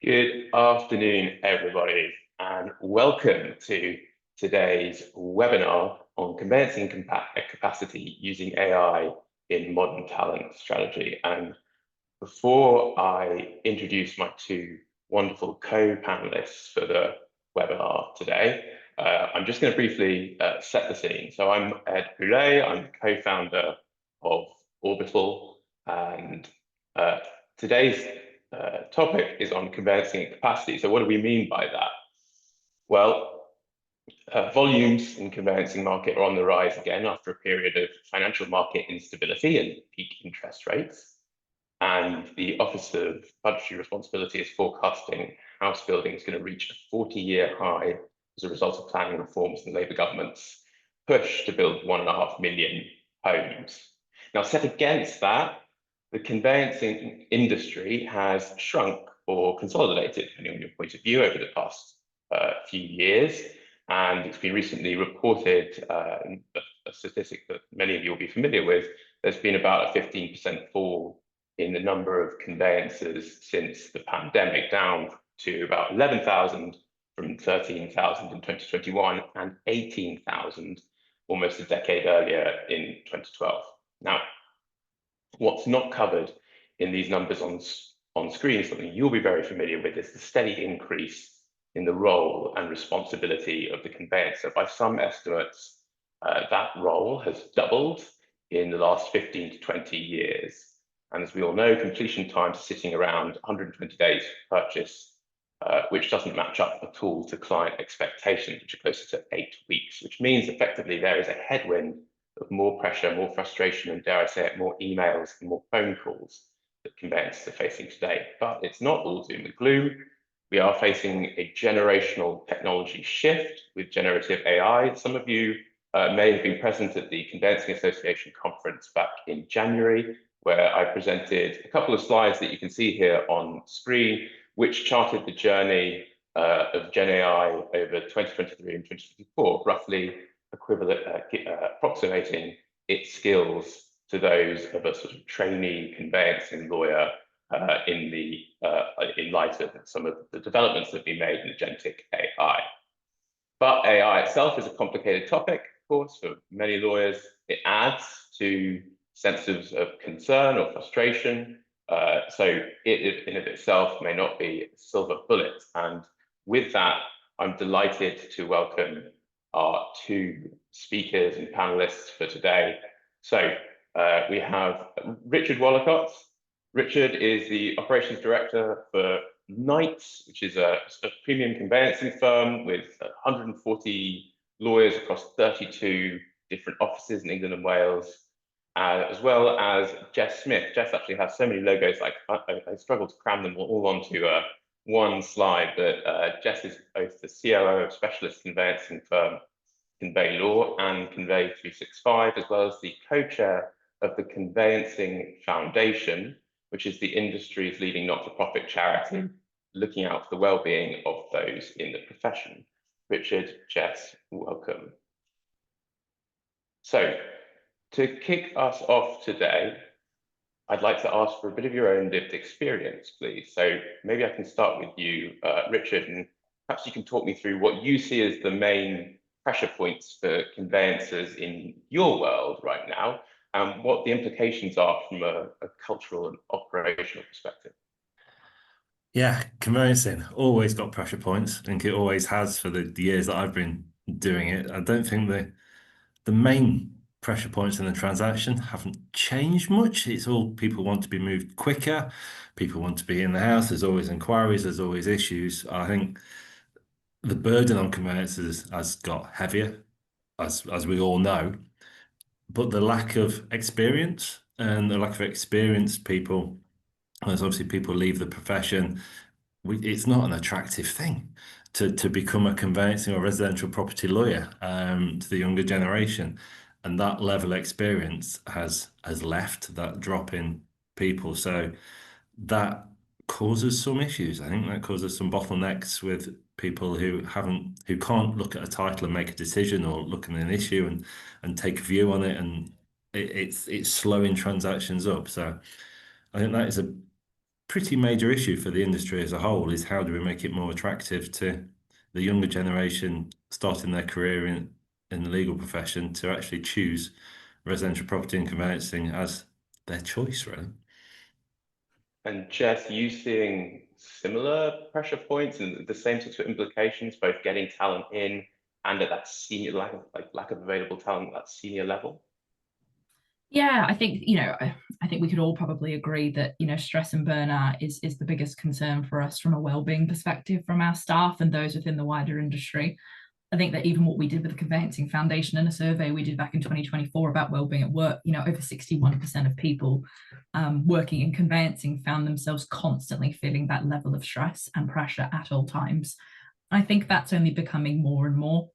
Good afternoon, everybody, and welcome to today's webinar on conveyancing capacity using AI in modern talent strategy. And before I introduce my two wonderful co-panelists for the webinar today, I'm just going to briefly set the scene. So I'm Ed Poulet, I'm the co-founder of Orbital, and today's topic is on conveyancing capacity. So what do we mean by that? Well, volumes in conveyancing market are on the rise again after a period of financial market instability and peak interest rates. And the Office of Budgetary Responsibility is forecasting house building is going to reach a 40-year high as a result of planning reforms and Labour government's push to build 1.5 million homes. Now, set against that, the conveyancing industry has shrunk or consolidated, depending on your point of view, over the past few years. And it's been recently reported, a statistic that many of you will be familiar with, there's been about a 15% fall in the number of conveyancers since the pandemic, down to about 11,000 from 13,000 in 2021 and 18,000 almost a decade earlier in 2012. Now, what's not covered in these numbers on screen, something you'll be very familiar with, is the steady increase in the role and responsibility of the conveyancer. By some estimates, that role has doubled in the last 15 to 20 years. And as we all know, completion times are sitting around 120 days for purchase, which doesn't match up at all to client expectations, which are closer to 8 weeks, which means effectively there is a headwind of more pressure, more frustration, and dare I say it, more emails and more phone calls that conveyancers are facing today. But it's not all doom and gloom. We are facing a generational technology shift with generative AI. Some of you may have been present at the Conveyancing Association conference back in January, where I presented a couple of slides that you can see here on screen, which charted the journey of Gen AI over 2023 and 2024, roughly approximating its skills to those of a sort of trainee conveyancing lawyer in light of some of the developments that have been made in agentic AI. But AI itself is a complicated topic, of course, for many lawyers. It adds to senses of concern or frustration. So it in of itself may not be a silver bullet. And with that, I'm delighted to welcome our two speakers and panelists for today. So we have Richard Wallacott. Richard is the operations director for Knights, which is a premium conveyancing firm with 140 lawyers across 32 different offices in England and Wales, as well as Jess Smith. Jess actually has so many logos, I struggle to cram them all onto one slide, but Jess is both the COO of specialist conveyancing firm Convey Law and Convey 365, as well as the co-chair of the Conveyancing Foundation, which is the industry's leading not-for-profit charity, looking out for the well-being of those in the profession. Richard, Jess, welcome. So, to kick us off today, I'd like to ask for a bit of your own lived experience, please. So maybe I can start with you, Richard, and perhaps you can talk me through what you see as the main pressure points for conveyancers in your world right now, and what the implications are from a cultural and operational perspective. Yeah, conveyancing always got pressure points. I think it always has for the years that I've been doing it. I don't think the main pressure points in the transaction haven't changed much. It's all people want to be moved quicker. People want to be in the house. There's always inquiries. There's always issues. I think the burden on conveyancers has got heavier, as we all know. But the lack of experience and the lack of experienced people, as obviously people leave the profession, it's not an attractive thing to become a conveyancing or residential property lawyer to the younger generation. And that level of experience has left, that drop in people. So that causes some issues. I think that causes some bottlenecks with people who can't look at a title and make a decision, or look at an issue and take a view on it, and it's slowing transactions up. So I think that is pretty major issue for the industry as a whole is how do we make it more attractive to the younger generation starting their career in the legal profession to actually choose residential property and conveyancing as their choice, really. And Jess, are you seeing similar pressure points and the same sorts of implications, both getting talent in and at that senior lack of available talent at that senior level? Yeah, I think, I think we could all probably agree that, stress and burnout is the biggest concern for us from a wellbeing perspective from our staff and those within the wider industry. I think that even what we did with the Conveyancing Foundation and a survey we did back in 2024 about wellbeing at work, over 61% of people working in conveyancing found themselves constantly feeling that level of stress and pressure at all times. I think that's only becoming more and more,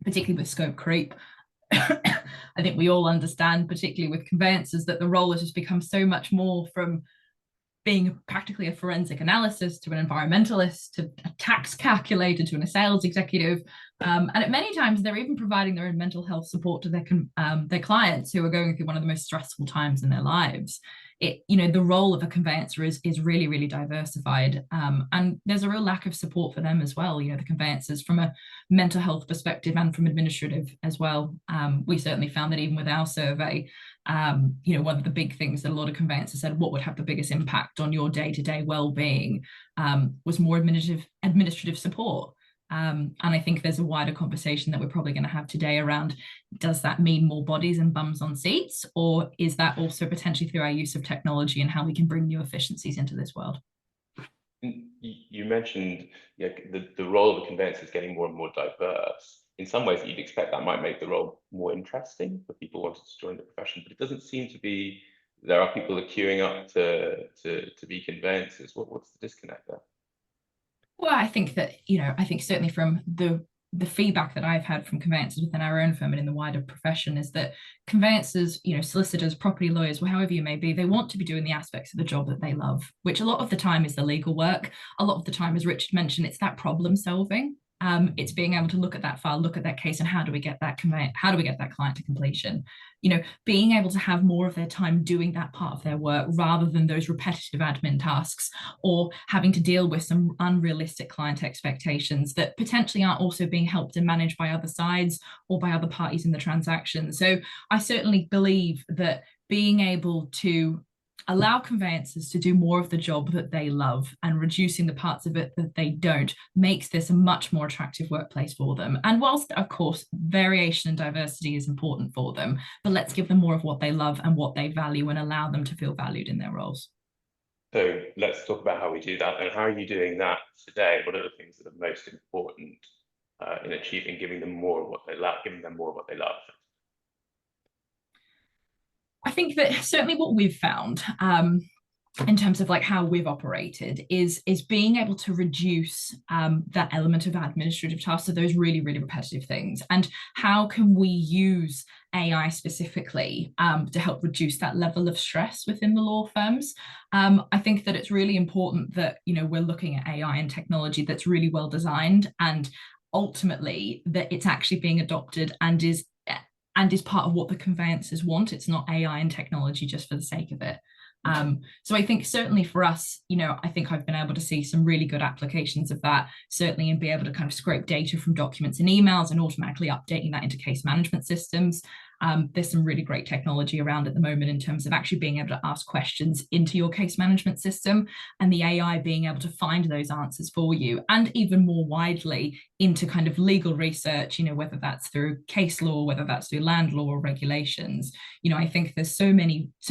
particularly with scope creep. I think we all understand, particularly with conveyancers, that the role has just become so much more from being practically a forensic analysis to an environmentalist to a tax calculator to a sales executive. And at many times they're even providing their own mental health support to their clients who are going through one of the most stressful times in their lives. The role of a conveyancer is really, really diversified. And there's a real lack of support for them as well. The conveyancers from a mental health perspective and from administrative as well. We certainly found that even with our survey, one of the big things that a lot of conveyancers said, what would have the biggest impact on your day-to-day well-being was more administrative support. And I think there's a wider conversation that we're probably going to have today around, does that mean more bodies and bums on seats, or is that also potentially through our use of technology and how we can bring new efficiencies into this world? You mentioned the role of the conveyancer is getting more and more diverse. In some ways, you'd expect that might make the role more interesting for people wanting to join the profession, but it doesn't seem to be. There are people that are queuing up to be conveyancers. What's the disconnect there? Well, I think that, I think certainly from the feedback that I've had from conveyancers within our own firm and in the wider profession is that conveyancers, solicitors, property lawyers, well, however you may be, they want to be doing the aspects of the job that they love, which a lot of the time is the legal work. A lot of the time, as Richard mentioned, it's that problem solving. It's being able to look at that file, look at that case, and how do we get that client to completion? Being able to have more of their time doing that part of their work rather than those repetitive admin tasks or having to deal with some unrealistic client expectations that potentially aren't also being helped and managed by other sides or by other parties in the transaction. So I certainly believe that being able to allow conveyancers to do more of the job that they love and reducing the parts of it that they don't makes this a much more attractive workplace for them. And whilst, of course, variation and diversity is important for them, but let's give them more of what they love and what they value and allow them to feel valued in their roles. So let's talk about how we do that and how are you doing that today? What are the things that are most important in achieving giving them more of what they love, I think that certainly what we've found in terms of like how we've operated is being able to reduce that element of administrative tasks, so those really, really repetitive things. And how can we use AI specifically to help reduce that level of stress within the law firms? I think that it's really important that, we're looking at AI and technology that's really well designed and ultimately that it's actually being adopted and is part of what the conveyancers want. It's not AI and technology just for the sake of it. So I think certainly for us, I think I've been able to see some really good applications of that, certainly, and be able to kind of scrape data from documents and emails and automatically updating that into case management systems. There's some really great technology around at the moment in terms of actually being able to ask questions into your case management system and the AI being able to find those answers for you, and even more widely into kind of legal research, whether that's through case law, whether that's through land law or regulations. I think there's so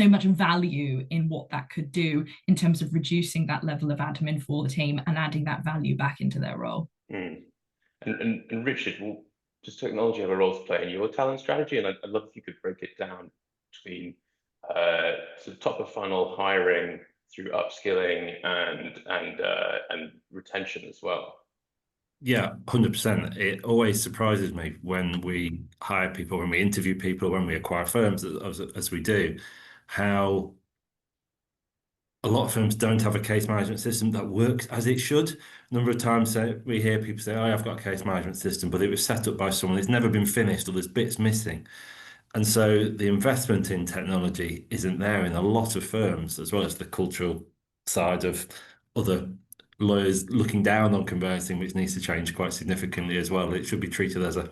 much value in what that could do in terms of reducing that level of admin for the team and adding that value back into their role. And Richard, does technology have a role to play in your talent strategy? And I'd love if you could break it down between sort of top of funnel hiring through upskilling and retention as well. Yeah, 100%. It always surprises me when we hire people, when we interview people, when we acquire firms, as we do, how a lot of firms don't have a case management system that works as it should. A number of times we hear people say, oh, I've got a case management system, but it was set up by someone, it's never been finished, or there's bits missing. And so the investment in technology isn't there in a lot of firms, as well as the cultural side of other lawyers looking down on conveyancing, which needs to change quite significantly as well. It should be treated as a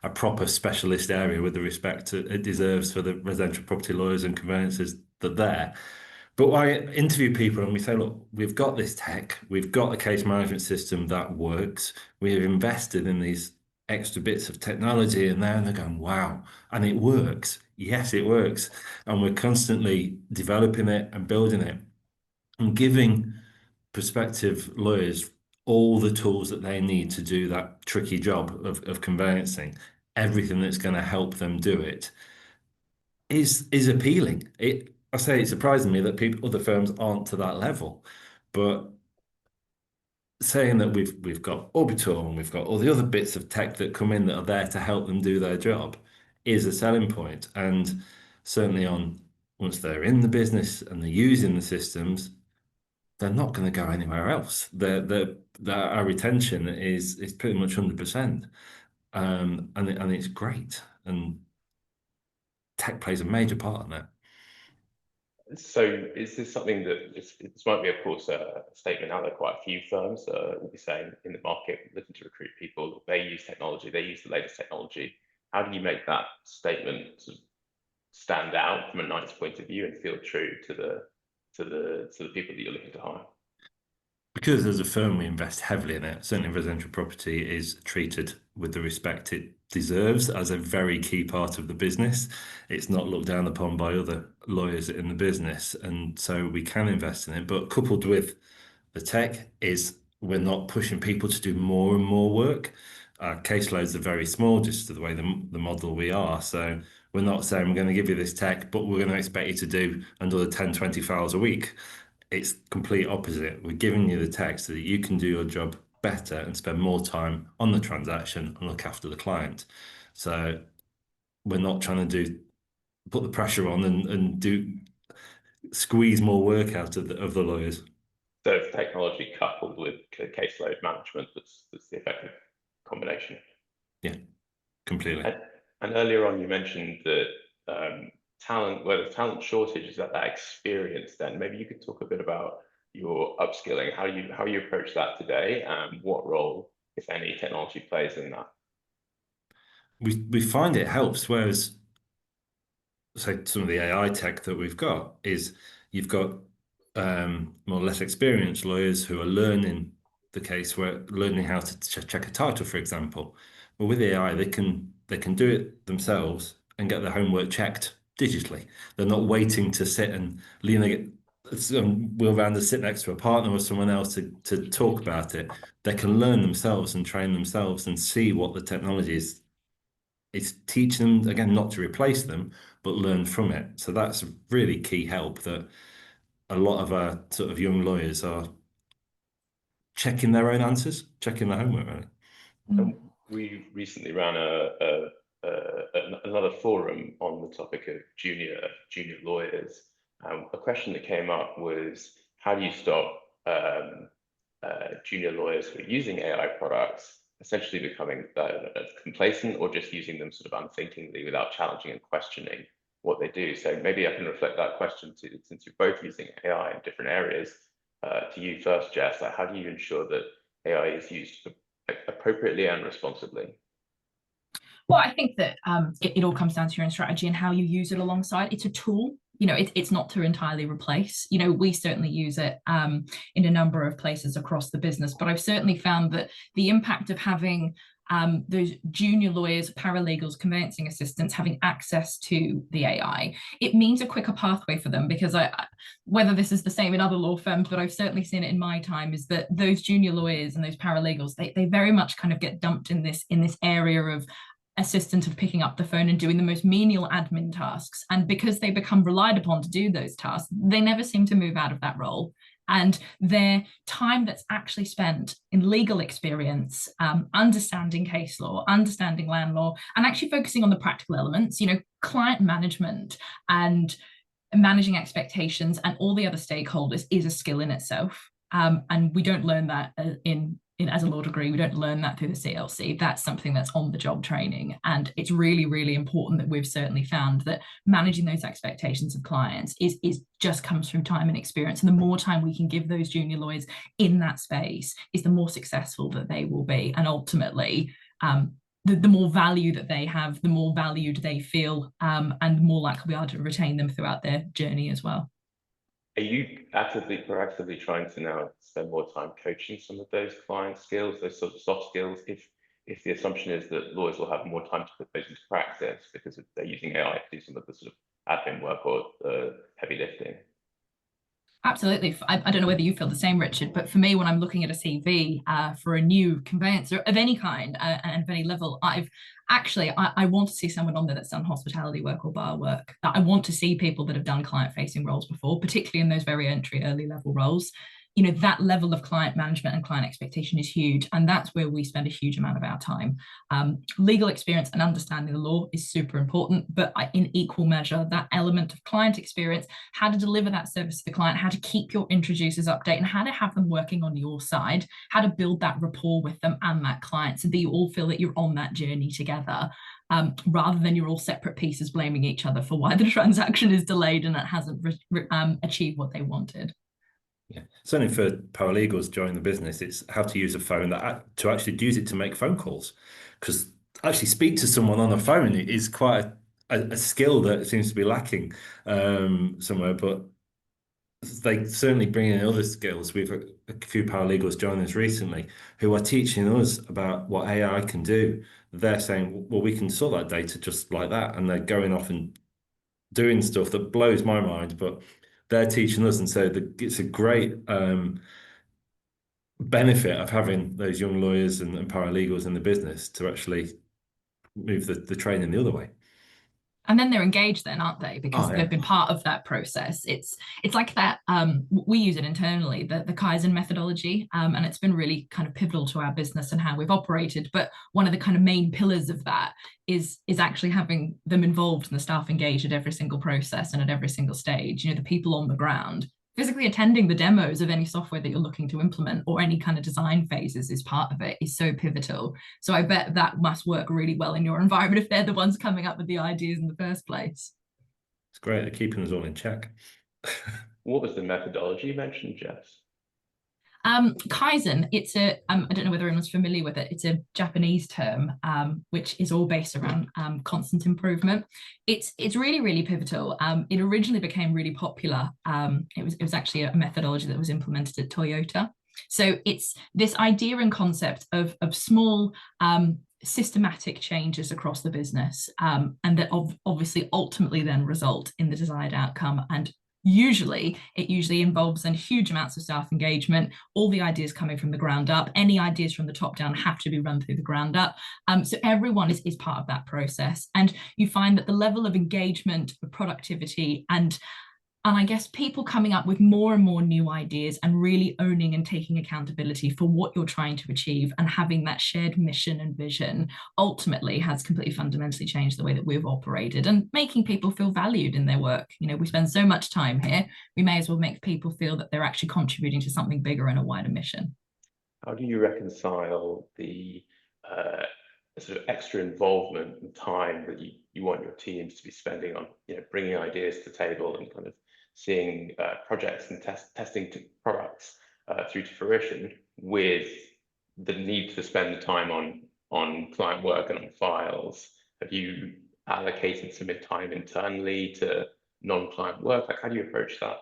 proper specialist area with the respect it deserves for the residential property lawyers and conveyancers that there. But I interview people and we say, look, we've got this tech, we've got a case management system that works, we have invested in these extra bits of technology in there, and they're going, wow, and it works. Yes, it works. And we're constantly developing it and building it and giving prospective lawyers all the tools that they need to do that tricky job of conveyancing, everything that's going to help them do it is appealing. I say it surprises me that other firms aren't to that level, but saying that we've got Orbital and we've got all the other bits of tech that come in that are there to help them do their job is a selling point. And certainly once they're in the business and they're using the systems, they're not going to go anywhere else. Our retention is pretty much 100%, and it's great. And tech plays a major part in that. So is this something that this might be, of course, a statement out there? Quite a few firms will be saying in the market, looking to recruit people, they use technology, they use the latest technology. How do you make that statement sort of stand out from a nice point of view and feel true to the people that you're looking to hire? Because as a firm, we invest heavily in it. Certainly, residential property is treated with the respect it deserves as a very key part of the business. It's not looked down upon by other lawyers in the business, and so we can invest in it. But coupled with the tech is we're not pushing people to do more and more work. Our caseloads are very small, just to the way the model we are. So we're not saying we're going to give you this tech, but we're going to expect you to do another 10, 20 files a week. It's complete opposite. We're giving you the tech so that you can do your job better and spend more time on the transaction and look after the client. So we're not trying to put the pressure on and squeeze more work out of the lawyers. So it's technology coupled with caseload management that's the effective combination. Yeah, completely. And earlier on, you mentioned that where the talent shortage is at that experience. Then maybe you could talk a bit about your upskilling, how you approach that today, and what role, if any, technology plays in that. We find it helps, whereas say some of the AI tech that we've got is you've got more or less experienced lawyers who are learning the case, where learning how to check a title, for example. Well, with AI, they can do it themselves and get their homework checked digitally. They're not waiting to sit and wheel around and sit next to a partner or someone else to talk about it. They can learn themselves and train themselves and see what the technology is. It's teaching them, again, not to replace them, but learn from it. So that's a really key help that a lot of our sort of young lawyers are checking their own answers, checking their homework, really. And we recently ran another forum on the topic of junior lawyers. A question that came up was, how do you stop junior lawyers who are using AI products essentially becoming complacent or just using them sort of unthinkingly without challenging and questioning what they do? So maybe I can reflect that question to, since you're both using AI in different areas, to you first, Jess. Like, how do you ensure that AI is used appropriately and responsibly? Well, I think that it all comes down to your own strategy and how you use it alongside. It's a tool. It's not to entirely replace. We certainly use it in a number of places across the business, but I've certainly found that the impact of having those junior lawyers, paralegals, conveyancing assistants having access to the AI, it means a quicker pathway for them, because whether this is the same in other law firms, but I've certainly seen it in my time, is that those junior lawyers and those paralegals, they very much kind of get dumped in this area of assistant of picking up the phone and doing the most menial admin tasks. And because they become relied upon to do those tasks, they never seem to move out of that role. And their time that's actually spent in legal experience, understanding case law, understanding land law, and actually focusing on the practical elements, client management and managing expectations and all the other stakeholders, is a skill in itself. And we don't learn that in as a law degree, we don't learn that through the CLC. That's something that's on the job training. And it's really, really important that we've certainly found that managing those expectations of clients is just comes from time and experience. And the more time we can give those junior lawyers in that space is the more successful that they will be. And ultimately, the more value that they have, the more valued they feel, and the more likely we are to retain them throughout their journey as well. Are you proactively trying to now spend more time coaching some of those client skills, those sort of soft skills, if the assumption is that lawyers will have more time to put those into practice because they're using AI to do some of the sort of admin work or heavy lifting? Absolutely. I don't know whether you feel the same, Richard, but for me, when I'm looking at a CV for a new conveyancer of any kind and of any level, I want to see someone on there that's done hospitality work or bar work. I want to see people that have done client-facing roles before, particularly in those very early level roles. You know, that level of client management and client expectation is huge, and that's where we spend a huge amount of our time. Legal experience and understanding the law is super important, but in equal measure, that element of client experience, how to deliver that service to the client, how to keep your introducers updated, and how to have them working on your side, how to build that rapport with them and that client so that you all feel that you're on that journey together. Rather than you're all separate pieces blaming each other for why the transaction is delayed and it hasn't achieved what they wanted. Yeah, certainly for paralegals joining the business, it's how to use a phone to actually use it to make phone calls, because actually speak to someone on the phone is quite a skill that seems to be lacking somewhere, but they certainly bring in other skills. We've a few paralegals joined us recently who are teaching us about what AI can do. They're saying, well, we can sort that data just like that, and they're going off and doing stuff that blows my mind, but they're teaching us, and so it's a great benefit of having those young lawyers and paralegals in the business to actually move the training the other way. And then they're engaged then, aren't they? Because they've been part of that process. It's like that, we use it internally, the Kaizen methodology, and it's been really kind of pivotal to our business and how we've operated. But one of the kind of main pillars of that is actually having them involved and the staff engaged at every single process and at every single stage. You know, the people on the ground physically attending the demos of any software that you're looking to implement or any kind of design phases is part of it, is so pivotal. So I bet that must work really well in your environment if they're the ones coming up with the ideas in the first place. It's great. They're keeping us all in check. What was the methodology you mentioned, Jess? Kaizen, I don't know whether anyone's familiar with it. It's a Japanese term, which is all based around constant improvement. It's really, really pivotal. It originally became really popular. It was actually a methodology that was implemented at Toyota. So it's this idea and concept of small systematic changes across the business, and that obviously ultimately then result in the desired outcome. And it usually involves then huge amounts of staff engagement, all the ideas coming from the ground up. Any ideas from the top down have to be run through the ground up. So everyone is part of that process. And you find that the level of engagement, of productivity, and I guess people coming up with more and more new ideas and really owning and taking accountability for what you're trying to achieve and having that shared mission and vision ultimately has completely fundamentally changed the way that we've operated and making people feel valued in their work. You know, we spend so much time here, we may as well make people feel that they're actually contributing to something bigger and a wider mission. How do you reconcile the sort of extra involvement and time that you want your teams to be spending on, you know, bringing ideas to the table and kind of seeing projects and testing products through to fruition, with the need to spend the time on client work and on files? Have you allocated some time internally to non-client work? Like, how do you approach that?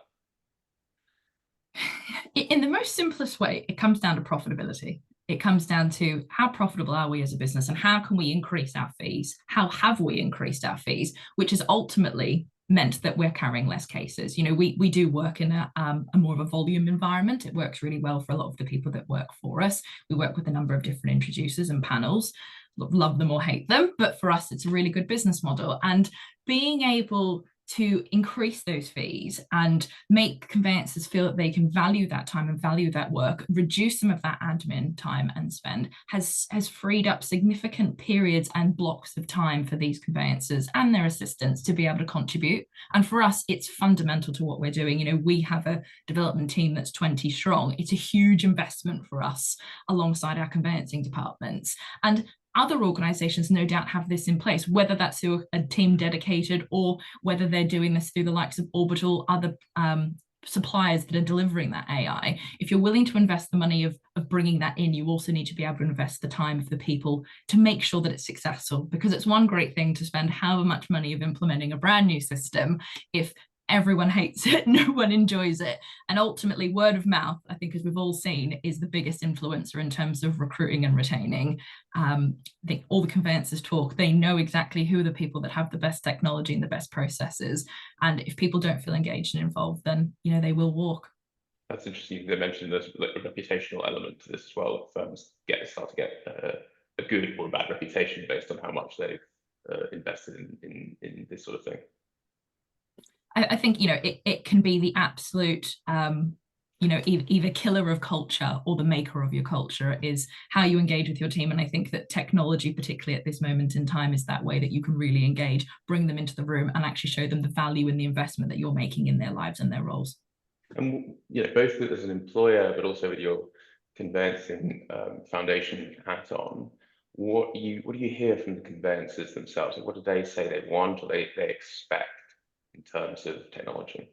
In the most simplest way, it comes down to profitability. It comes down to how profitable are we as a business and how can we increase our fees? How have we increased our fees? Which has ultimately meant that we're carrying less cases. You know, we do work in a more of a volume environment. It works really well for a lot of the people that work for us. We work with a number of different introducers and panels, love them or hate them, but for us, it's a really good business model. And being able to increase those fees and make conveyancers feel that they can value that time and value that work, reduce some of that admin time and spend, has freed up significant periods and blocks of time for these conveyancers and their assistants to be able to contribute. And for us, it's fundamental to what we're doing. You know, we have a development team that's 20 strong. It's a huge investment for us alongside our conveyancing departments. And other organizations no doubt have this in place, whether that's through a team dedicated or whether they're doing this through the likes of Orbital, other suppliers that are delivering that AI. If you're willing to invest the money of bringing that in, you also need to be able to invest the time of the people to make sure that it's successful, because it's one great thing to spend however much money of implementing a brand new system if everyone hates it, no one enjoys it. And ultimately, word of mouth, I think, as we've all seen, is the biggest influencer in terms of recruiting and retaining. I think all the conveyancers talk, they know exactly who are the people that have the best technology and the best processes. And if people don't feel engaged and involved, then, you know, they will walk. That's interesting. They mentioned there's a reputational element to this as well. Firms start to get a good or a bad reputation based on how much they've invested in this sort of thing. I think, you know, it can be the absolute, you know, either killer of culture or the maker of your culture is how you engage with your team. And I think that technology, particularly at this moment in time, is that way that you can really engage, bring them into the room and actually show them the value in the investment that you're making in their lives and their roles. And, you know, both as an employer, but also with your conveyancing foundation hat on, what do you hear from the conveyancers themselves? What do they say they want or they expect in terms of technology?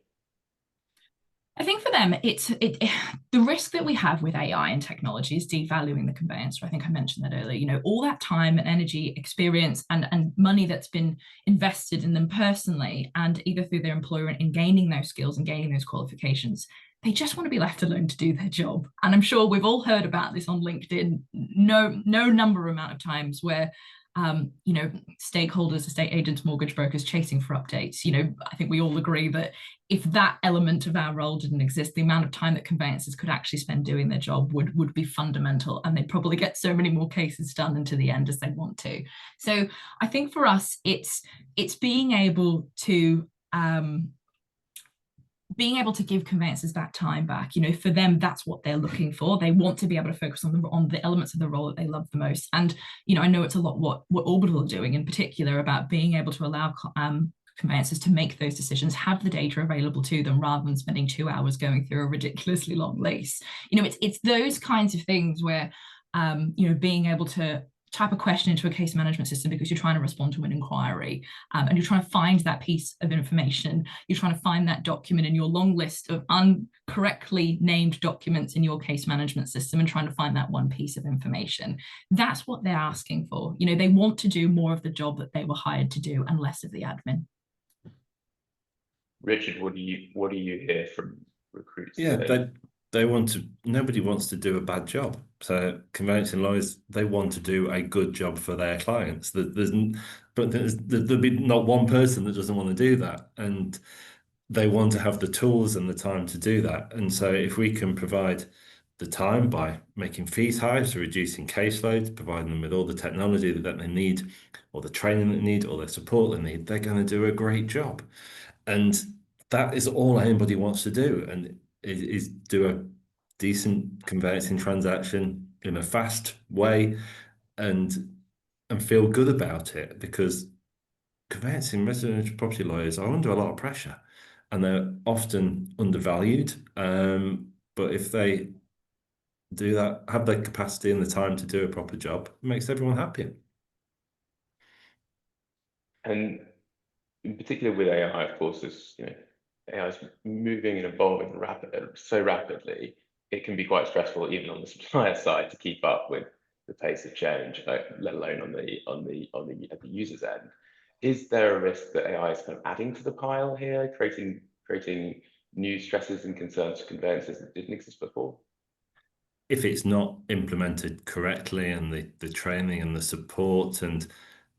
I think for them, the risk that we have with AI and technology is devaluing the conveyancer. I think I mentioned that earlier. You know, all that time and energy, experience, and money that's been invested in them personally, and either through their employer in gaining those skills and gaining those qualifications, they just want to be left alone to do their job. And I'm sure we've all heard about this on LinkedIn, no number amount of times where you know, stakeholders, estate agents, mortgage brokers chasing for updates. You know, I think we all agree that if that element of our role didn't exist, the amount of time that conveyancers could actually spend doing their job would be fundamental, and they'd probably get so many more cases done into the end as they want to. So I think for us, it's being able to give conveyancers that time back. You know, for them, that's what they're looking for. They want to be able to focus on the elements of the role that they love the most. And, you know, I know it's a lot what Orbital are doing in particular about being able to allow conveyancers to make those decisions, have the data available to them rather than spending 2 hours going through a ridiculously long lease. You know, it's those kinds of things where, you know, being able to type a question into a case management system because you're trying to respond to an inquiry, and you're trying to find that piece of information. You're trying to find that document in your long list of incorrectly named documents in your case management system and trying to find that one piece of information. That's what they're asking for. You know, they want to do more of the job that they were hired to do and less of the admin. Richard, what do you hear from recruits? Yeah, they want to. Nobody wants to do a bad job. So conveyancing lawyers, they want to do a good job for their clients. There'll be not one person that doesn't want to do that, and they want to have the tools and the time to do that. And so if we can provide the time by making fees higher, so reducing caseloads, providing them with all the technology that they need, or the training that they need, or the support they need, they're going to do a great job. And that is all anybody wants to do, and is do a decent conveyancing transaction in a fast way and feel good about it, because conveyancing residential property lawyers are under a lot of pressure and they're often undervalued. But if they do that, have the capacity and the time to do a proper job, it makes everyone happier. And in particular with AI, of course, as you know, AI is moving and evolving so rapidly, it can be quite stressful even on the supplier side to keep up with the pace of change, let alone at the user's end. Is there a risk that AI is kind of adding to the pile here, creating new stresses and concerns for conveyancers that didn't exist before? If it's not implemented correctly, and the training and the support and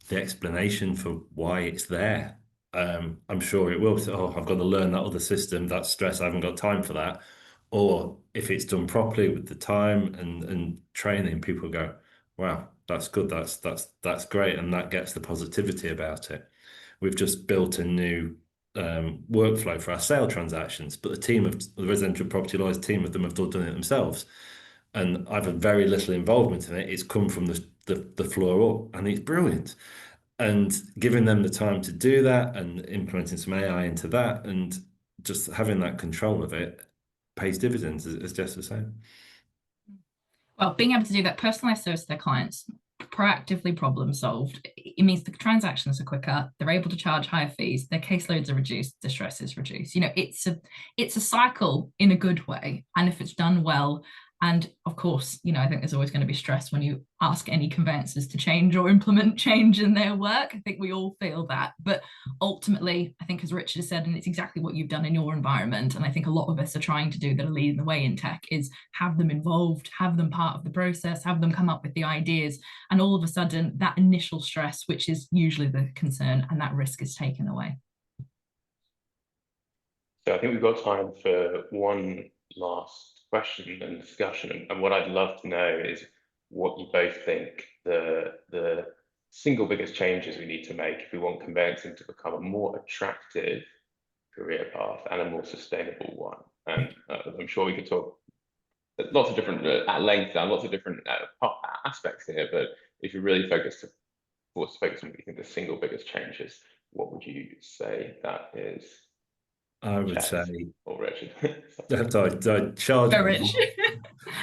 the explanation for why it's there, I'm sure it will. Oh, I've got to learn that other system. That's stress. I haven't got time for that. Or if it's done properly with the time and training, people go, wow, that's good. That's great. And that gets the positivity about it. We've just built a new workflow for our sale transactions, but the residential property lawyers team of them have done it themselves, and I've had very little involvement in it. It's come from the floor up, and it's brilliant. And giving them the time to do that and implementing some AI into that and just having that control of it pays dividends, as Jess was saying. Well, being able to do that personalized service to their clients, proactively problem solved, it means the transactions are quicker, they're able to charge higher fees, their caseloads are reduced, the stress is reduced. It's a cycle in a good way. And if it's done well, and of course, I think there's always going to be stress when you ask any conveyancers to change or implement change in their work. I think we all feel that. But ultimately, I think as Richard said, and it's exactly what you've done in your environment, and I think a lot of us are trying to do that are leading the way in tech, is have them involved, have them part of the process, have them come up with the ideas. And all of a sudden, that initial stress, which is usually the concern, and that risk is taken away. So I think we've got time for one last question and discussion, and what I'd love to know is what you both think the single biggest changes we need to make if we want conveyancing to become a more attractive career path and a more sustainable one. And I'm sure we could talk lots of different at length and lots of different aspects here, but if you're really focused on what you think the single biggest changes, what would you say that is? I would say, or Richard.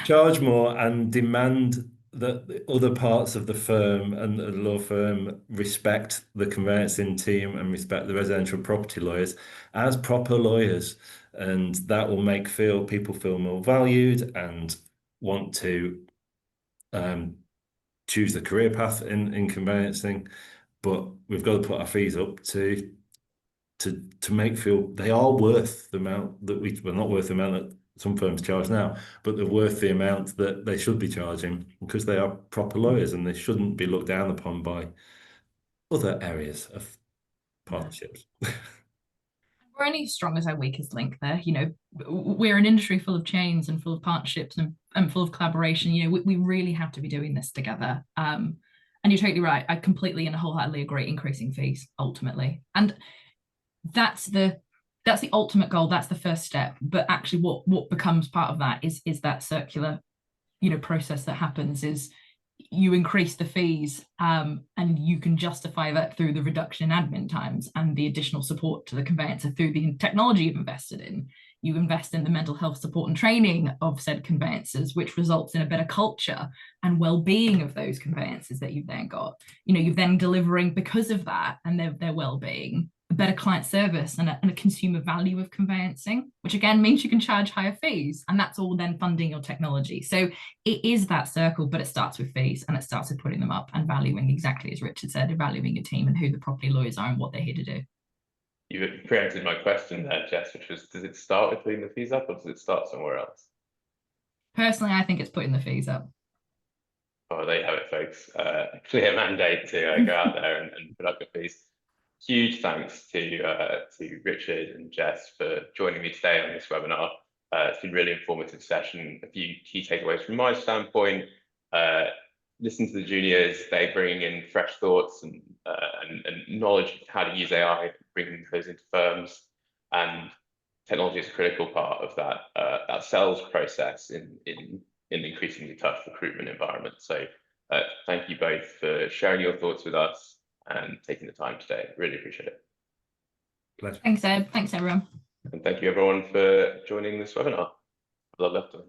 charge more and demand that the other parts of the firm and the law firm respect the conveyancing team and respect the residential property lawyers as proper lawyers, and that will make people feel more valued and want to choose the career path in conveyancing. But we've got to put our fees up to make feel they are worth the amount that well, not worth the amount that some firms charge now, but they're worth the amount that they should be charging, because they are proper lawyers and they shouldn't be looked down upon by other areas of partnerships. We're only as strong as our weakest link there. We're an industry full of chains and full of partnerships and full of collaboration. We really have to be doing this together. And you're totally right. I completely and wholeheartedly agree, increasing fees ultimately. And that's the ultimate goal. That's the first step. But actually what becomes part of that is that circular, process that happens is you increase the fees and you can justify that through the reduction in admin times and the additional support to the conveyancer through the technology you've invested in. You invest in the mental health support and training of said conveyancers, which results in a better culture and well-being of those conveyancers that you've then got. You're then delivering, because of that and their well-being, a better client service and a consumer value of conveyancing, which again means you can charge higher fees, and that's all then funding your technology. So it is that circle, but it starts with fees, and it starts with putting them up and valuing, exactly as Richard said, valuing a team and who the property lawyers are and what they're here to do. You preempted my question there, Jess, which was, does it start with putting the fees up or does it start somewhere else? Personally, I think it's putting the fees up. Oh, there you have it, folks. Clear mandate to go out there and put up your fees. Huge thanks to Richard and Jess for joining me today on this webinar. It's been a really informative session. A few key takeaways from my standpoint. Listen to the juniors, they bring in fresh thoughts and knowledge of how to use AI, bringing those into firms. And technology is a critical part of that sales process in an increasingly tough recruitment environment. So thank you both for sharing your thoughts with us and taking the time today. Really appreciate it. Pleasure. Thanks, Ed. Thanks, everyone. And thank you, everyone, for joining this webinar. Have a lovely afternoon.